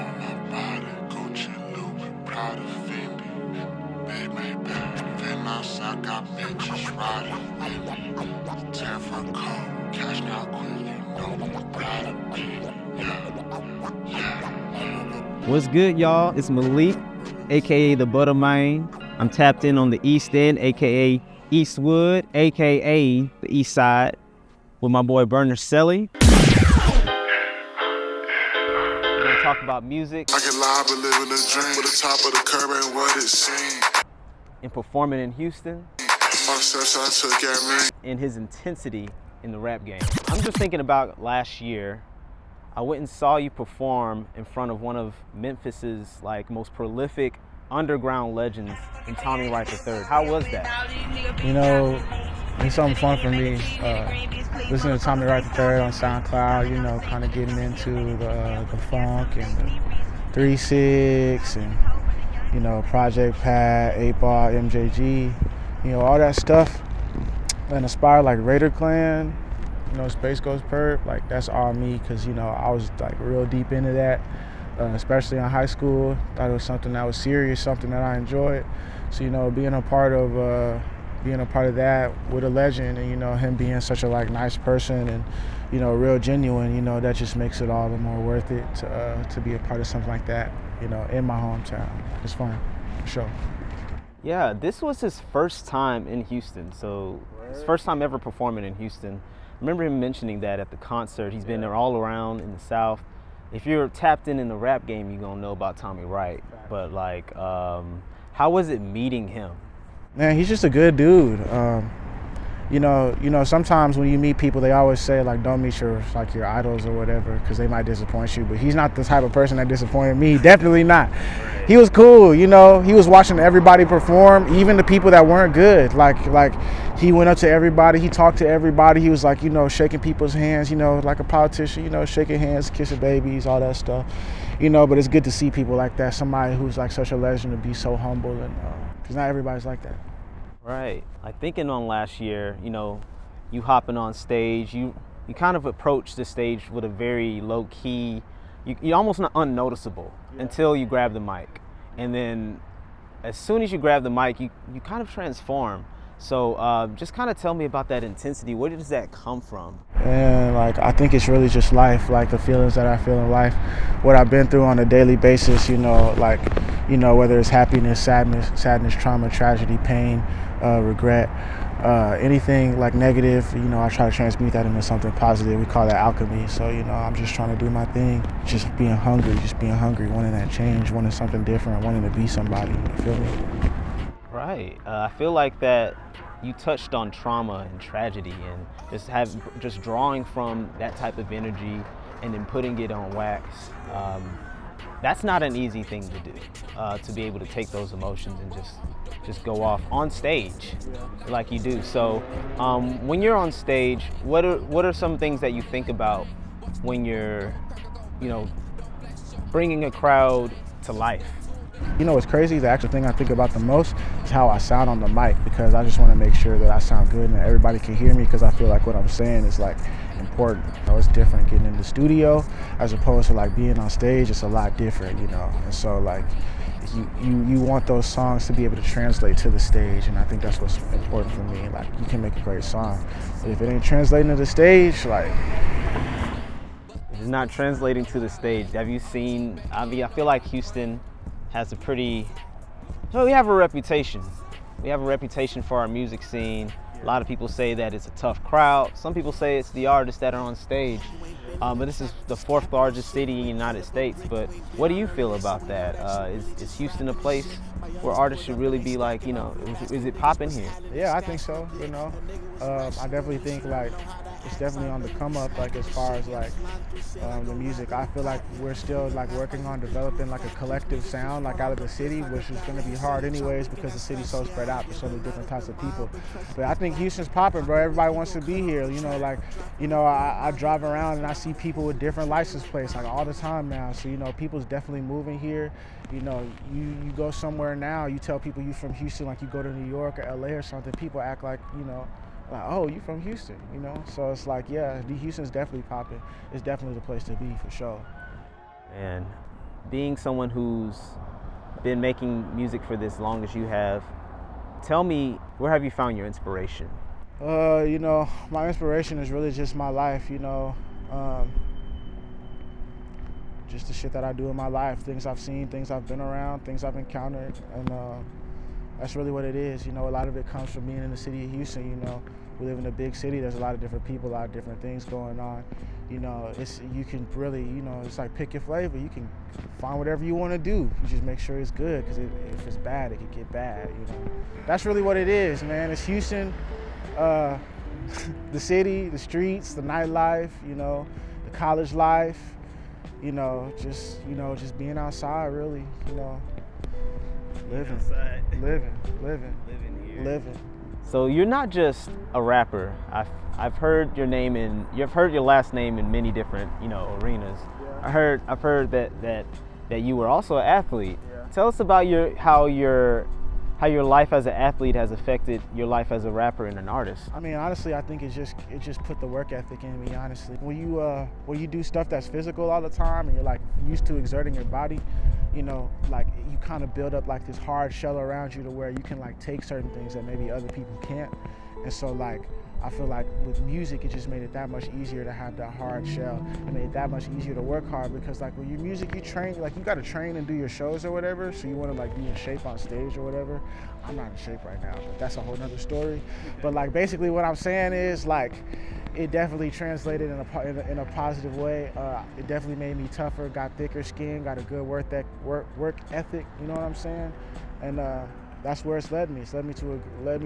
on my body, Gucci, Louis, Prada, Fendi. Then outside got bitches riding with me. 10 for cold, cash out quick, you know me, Prada, yeah. What's good, y'all? It's Malik, aka the Butter Man. I'm tapped in on the East End, aka Eastwood, aka the East Side, with my boy Burnercelly. We're gonna talk about music. I can lie but live in a dream. With the top of the curb ain't what it seemed. And performing in Houston. All the steps I took at me. And his intensity in the rap game. I'm just thinking about last year. I went and saw you perform in front of one of Memphis's most prolific underground legends in Tommy Wright III. How was that? You know, it's something fun for me. Listening to Tommy Wright III on SoundCloud, you know, kind of getting into the funk and the 3-6 and, you know, Project Pat, 8-Ball, MJG, you know, all that stuff. And inspired like Raider Clan, you know, Space Ghost Perp, like that's all me, because, you know, I was like real deep into that, especially in high school. Thought it was something that was serious, something that I enjoyed. So, you know, being a part of that with a legend, and, you know, him being such a nice person and, you know, real genuine, you know, that just makes it all the more worth it to be a part of something like that, you know, in my hometown. It's fun, for sure. Yeah, this was his first time in Houston, so his first time ever performing in Houston. I remember him mentioning that at the concert. He's been there all around in the South. If you're tapped in the rap game, you're gonna know about Tommy Wright. But how was it meeting him? Man, he's just a good dude. You know, sometimes when you meet people, they always say don't meet your idols or whatever, because they might disappoint you. But he's not the type of person that disappointed me. Definitely not. He was cool. You know, he was watching everybody perform, even the people that weren't good. Like he went up to everybody. He talked to everybody. He was you know, shaking people's hands. You know, like a politician. You know, shaking hands, kissing babies, all that stuff. You know, but it's good to see people like that. Somebody who's such a legend to be so humble, and because not everybody's like that. Right. Thinking on last year, you know, you hopping on stage, you kind of approach the stage with a very low key, you're almost not unnoticeable until you grab the mic. And then as soon as you grab the mic, you kind of transform. So just kind of tell me about that intensity. Where does that come from? And I think it's really just life, the feelings that I feel in life, what I've been through on a daily basis, you know, you know, whether it's happiness, sadness, trauma, tragedy, pain, regret, anything negative, you know, I try to transmute that into something positive. We call that alchemy. So, you know, I'm just trying to do my thing, just being hungry, wanting that change, wanting something different, wanting to be somebody, you feel me? Right. I feel like that you touched on trauma and tragedy, and just drawing from that type of energy and then putting it on wax. That's not an easy thing to do, to be able to take those emotions and just go off on stage like you do. So when you're on stage, what are some things that you think about when you're, you know, bringing a crowd to life? You know what's crazy? The actual thing I think about the most is how I sound on the mic, because I just want to make sure that I sound good and that everybody can hear me, because I feel like what I'm saying is important. You know, it's different getting in the studio as opposed to being on stage. It's a lot different, you know. And so you want those songs to be able to translate to the stage, and I think that's what's important for me. You can make a great song, but if it ain't translating to the stage, it's not translating to the stage. Have you seen? I feel like Houston has we have a reputation. We have a reputation for our music scene. A lot of people say that it's a tough crowd. Some people say it's the artists that are on stage. But this is the 4th largest city in the United States. But what do you feel about that? Is Houston a place where artists should really be you know, is it popping here? Yeah, I think so, you know. I definitely think it's definitely on the come up, as far as the music. I feel like we're still working on developing a collective sound out of the city, which is going to be hard anyways, because the city's so spread out. There's so many different types of people. But I think Houston's popping, bro. Everybody wants to be here. You know, I drive around and I see people with different license plates all the time now. So, you know, people's definitely moving here. You know, you go somewhere now, you tell people you from Houston, you go to New York or LA or something, people act you know, oh, you from Houston, you know? So it's yeah, Houston's definitely popping. It's definitely the place to be, for sure. And being someone who's been making music for this long as you have, tell me, where have you found your inspiration? You know, my inspiration is really just my life, you know. Just the shit that I do in my life, things I've seen, things I've been around, things I've encountered, and that's really what it is. You know, a lot of it comes from being in the city of Houston. You know, we live in a big city. There's a lot of different people, a lot of different things going on. You know, you can really, you know, it's like pick your flavor. You can find whatever you want to do. You just make sure it's good, because if it's bad, it can get bad. You know, that's really what it is, man. It's Houston, the city, the streets, the nightlife. You know, the college life. You know, just being outside, really. You know, living here. So you're not just a rapper. I've heard your name you've heard your last name in many different, you know, arenas. Yeah. I've heard that you were also an athlete. Yeah. Tell us about how your life as an athlete has affected your life as a rapper and an artist. I mean, honestly, I think it just put the work ethic in me, honestly. When you do stuff that's physical all the time and you're like used to exerting your body, you know, like you kind of build up like this hard shell around you to where you can like take certain things that maybe other people can't. And so like, I feel like with music, it just made it that much easier to have that hard shell. It made it that much easier to work hard, because like with your music, you train, like you gotta train and do your shows or whatever, so you wanna like be in shape on stage or whatever. I'm not in shape right now, but that's a whole nother story. But like basically what I'm saying is like, it definitely translated in a positive way. It definitely made me tougher, got thicker skin, got a good work ethic, you know what I'm saying? And that's where it's led me. It's led me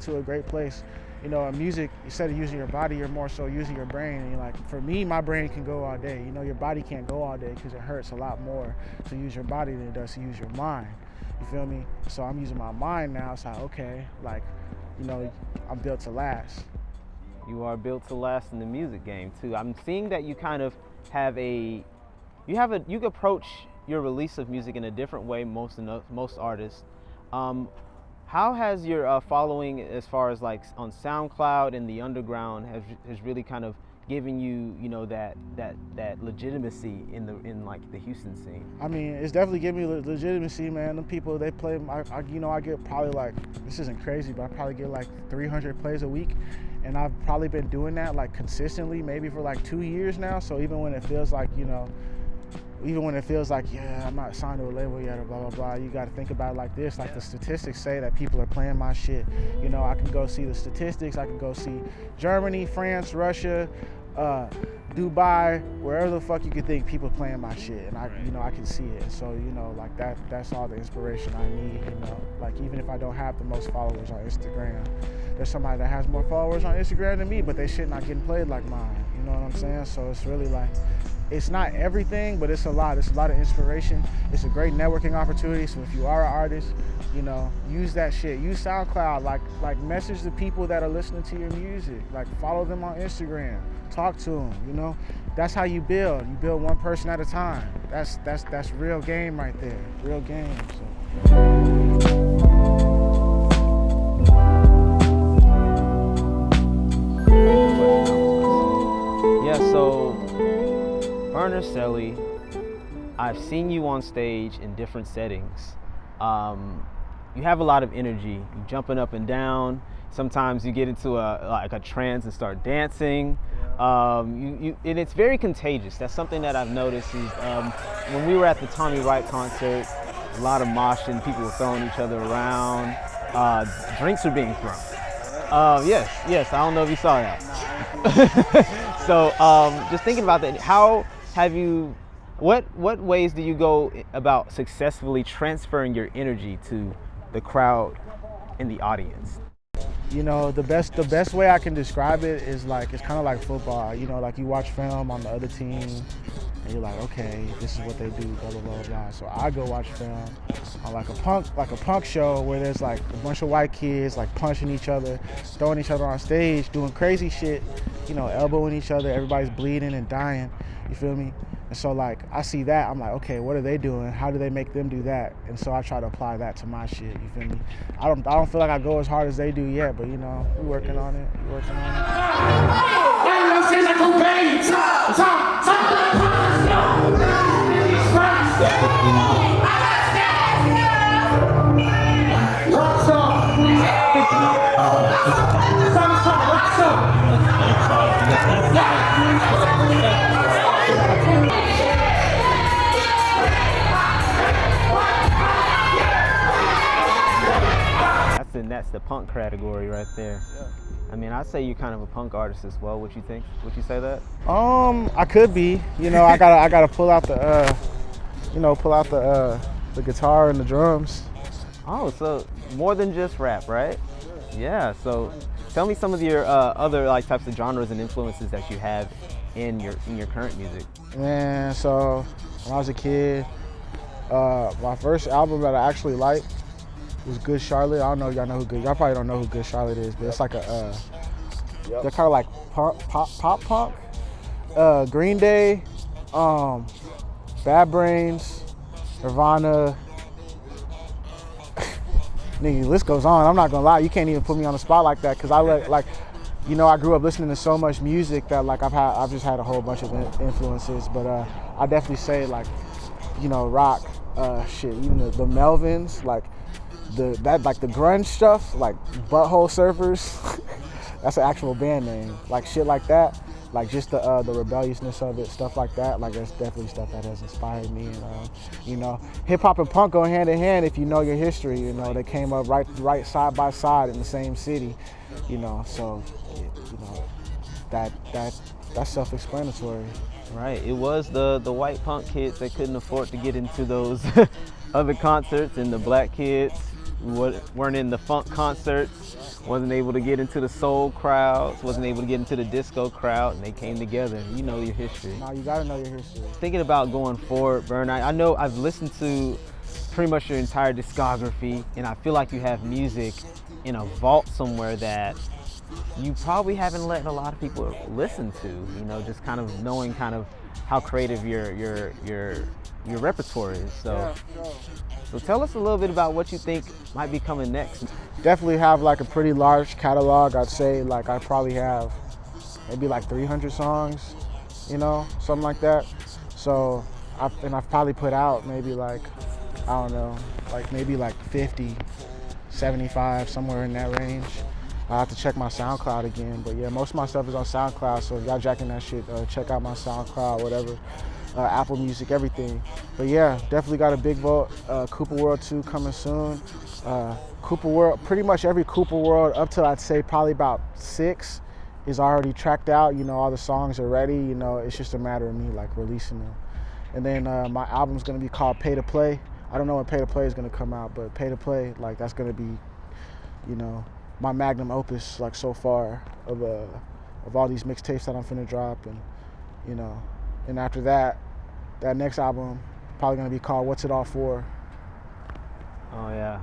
to a great place. You know, in music, instead of using your body, you're more so using your brain. And you're like, for me, my brain can go all day. You know, your body can't go all day because it hurts a lot more to use your body than it does to use your mind. You feel me? So I'm using my mind now. It's like, okay, like, you know, I'm built to last. You are built to last in the music game too. I'm seeing that you kind of have you approach your release of music in a different way most artists. How has your following, as far as like on SoundCloud and the underground, has really kind of given you, you know, that legitimacy in like the Houston scene? I mean, it's definitely giving me legitimacy, man. The people, they play, I get probably like, this isn't crazy, but I probably get like 300 plays a week. And I've probably been doing that like consistently, maybe for like 2 years now. So even when it feels like, you know, yeah, I'm not signed to a label yet or blah, blah, blah, you got to think about it like this. Like the statistics say that people are playing my shit. You know, I can go see the statistics. I can go see Germany, France, Russia, Dubai, wherever the fuck you could think, people playing my shit. And I can see it. So, you know, like that's all the inspiration I need, you know. Like even if I don't have the most followers on Instagram, there's somebody that has more followers on Instagram than me, but they shit not getting played like mine. You know what I'm saying? So it's really like, it's not everything, but it's a lot. It's a lot of inspiration. It's a great networking opportunity. So if you are an artist, you know, use that shit. Use SoundCloud. Like message the people that are listening to your music. Like follow them on Instagram. Talk to them. You know, that's how you build. You build one person at a time. That's real game right there. Real game. So. Yeah. So. Burnercelly, I've seen you on stage in different settings. You have a lot of energy. You're jumping up and down. Sometimes you get into a trance and start dancing. And it's very contagious. That's something that I've noticed. Is when we were at the Tommy Wright concert, a lot of moshing, people were throwing each other around. Drinks were being thrown. Yes. I don't know if you saw that. So just thinking about that, what ways do you go about successfully transferring your energy to the crowd and the audience? You know, the best way I can describe it is like, it's kind of like football. You know, like you watch film on the other team and you're like, okay, this is what they do, blah, blah, blah, blah. So I go watch film on like a punk show where there's like a bunch of white kids like punching each other, throwing each other on stage, doing crazy shit, you know, elbowing each other, everybody's bleeding and dying, you feel me? And so like, I see that, I'm like, okay, what are they doing? How do they make them do that? And so I try to apply that to my shit, you feel me? I don't feel like I go as hard as they do yet, but you know, we're working on it, Hey, That's the punk category right there. Yeah. I mean, I'd say you're kind of a punk artist as well. Would you think? Would you say that? I could be. You know, I gotta pull out the the guitar and the drums. Oh, so more than just rap, right? Yeah. So tell me some of your other like types of genres and influences that you have in your current music. Man, so when I was a kid, my first album that I actually liked was Good Charlotte. I don't know if y'all know who y'all probably don't know who Good Charlotte is, but it's like a they're kind of like pop punk. Green Day, Bad Brains, Nirvana. Nigga, the list goes on. I'm not gonna lie, you can't even put me on the spot like that because I grew up listening to so much music that like I've just had a whole bunch of influences. But I definitely say like, you know, rock, even the Melvins, like the grunge stuff, like Butthole Surfers. That's an actual band name. Like shit like that. Like just the rebelliousness of it, stuff like that. Like that's definitely stuff that has inspired me. And you know, hip hop and punk go hand in hand if you know your history. You know, they came up right side by side in the same city. You know, so you know that's self-explanatory. Right. It was the white punk kids that couldn't afford to get into those other concerts, and the black kids weren't in the funk concerts, wasn't able to get into the soul crowds, wasn't able to get into the disco crowd, and they came together. You know your history. No, you gotta know your history. Thinking about going forward, Burn, I know I've listened to pretty much your entire discography, and I feel like you have music in a vault somewhere that you probably haven't let a lot of people listen to. You know, just kind of knowing kind of how creative your repertoire is. So. Yeah, sure. So tell us a little bit about what you think might be coming next. Definitely have like a pretty large catalog. I'd say like I probably have maybe like 300 songs, you know, something like that. So I've probably put out maybe like, I don't know, like maybe like 50, 75, somewhere in that range. I have to check my SoundCloud again, but yeah, most of my stuff is on SoundCloud, so if y'all jacking that shit, check out my SoundCloud, whatever. Apple Music, everything. But yeah, definitely got a big vault. Cooper World 2 coming soon. Cooper World, pretty much every Cooper World up to I'd say probably about 6 is already tracked out. You know, all the songs are ready. You know, it's just a matter of me like releasing them. And then my album's gonna be called Pay to Play. I don't know when Pay to Play is gonna come out, but Pay to Play, like that's gonna be, you know, my magnum opus like so far of all these mixtapes that I'm finna drop. And you know, and after that next album probably gonna be called What's It All For? Oh yeah.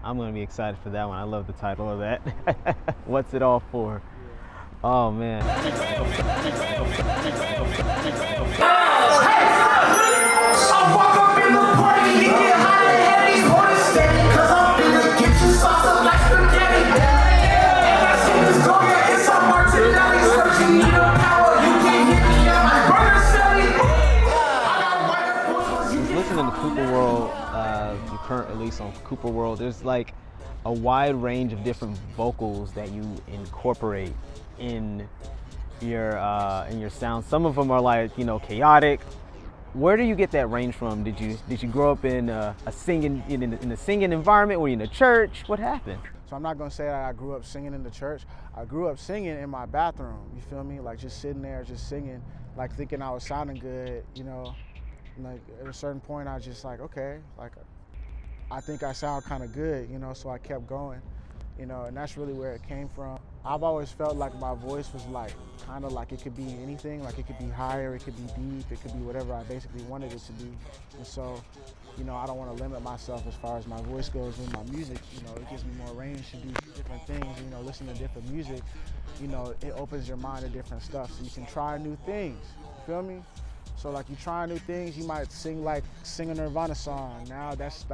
I'm gonna be excited for that one. I love the title of that. What's It All For? Oh man. Listening to Cooper World, your current release on Cooper World, there's like a wide range of different vocals that you incorporate in your sound. Some of them are like, you know, chaotic. Where do you get that range from? Did you grow up in a singing in a singing environment? Were you in a church? What happened? So I'm not gonna say that I grew up singing in the church. I grew up singing in my bathroom. You feel me? Like just sitting there, just singing, like thinking I was sounding good. You know, like at a certain point, I was just like, okay, like I think I sound kind of good. You know, so I kept going. You know, and that's really where it came from. I've always felt like my voice was like, kind of like it could be anything, like it could be higher, it could be deep, it could be whatever I basically wanted it to be. And so, you know, I don't want to limit myself as far as my voice goes in my music. You know, it gives me more range to do different things, you know, listen to different music. You know, it opens your mind to different stuff, so you can try new things, you feel me? So like you try new things, you might sing a Nirvana song. Now that's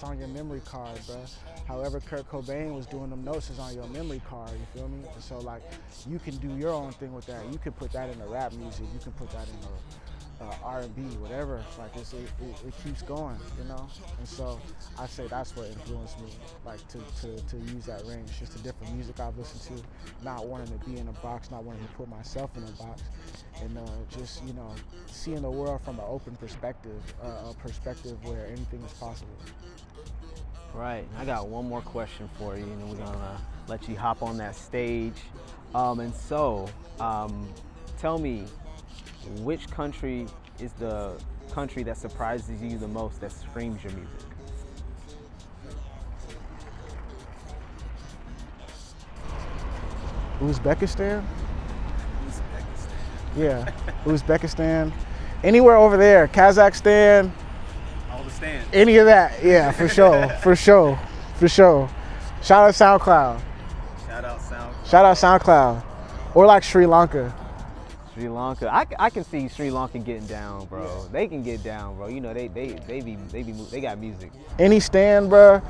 on your memory card, bro. However Kurt Cobain was doing them notes is on your memory card, you feel me? And so like you can do your own thing with that. You can put that in the rap music, you can put that in R&B, whatever. Like it keeps going, you know. And so I say that's what influenced me, like to use that range. Just the different music I've listened to, not wanting to be in a box, not wanting to put myself in a box, and just seeing the world from an open perspective, a perspective where anything is possible. Right. I got one more question for you, and then we're gonna let you hop on that stage. Tell me, which country is the country that surprises you the most, that screams your music? Uzbekistan? Yeah, Uzbekistan. Anywhere over there, Kazakhstan. All the stands. Any of that, yeah, for sure, for sure. Shout out SoundCloud. Shout out SoundCloud. Or like Sri Lanka. Sri Lanka. I can see Sri Lanka getting down, bro. Yeah. They can get down, bro. You know, they got music. Any stand, bro.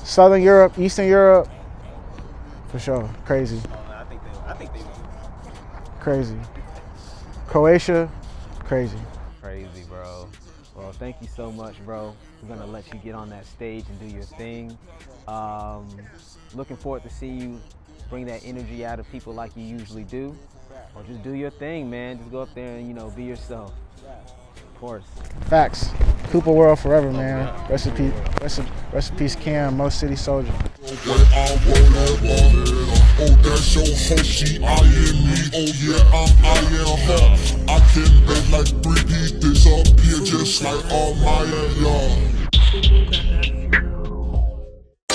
Southern Europe, Eastern Europe, for sure. Crazy. I think they will. Crazy. Croatia, crazy. Crazy, bro. Well, thank you so much, bro. We're gonna let you get on that stage and do your thing. Looking forward to seeing you bring that energy out of people like you usually do. Or just do your thing, man. Just go up there and, be yourself. Of course. Facts. Cooper World forever, man. Rest in peace, Cam, Most City Soldier. Oh, that's your hoe, she eyeing me. Oh yeah, I'm eyeing her. I can bet like 3D disappear just like all my y'all.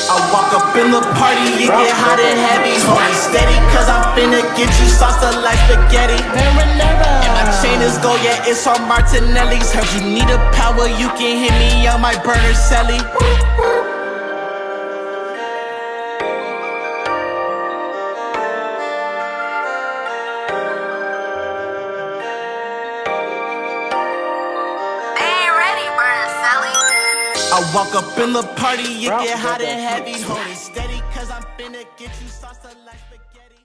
I walk up in the party, it get hot and heavy. Hold it steady, cause I'm finna get you salsa like spaghetti. And my chain is gold, yeah, it's on Martinelli's. Heard you need a power, you can hit me on my Burnercelly. I walk up in the party, it get hot and heavy. Hold it steady, cause I'm finna get you salsa like spaghetti.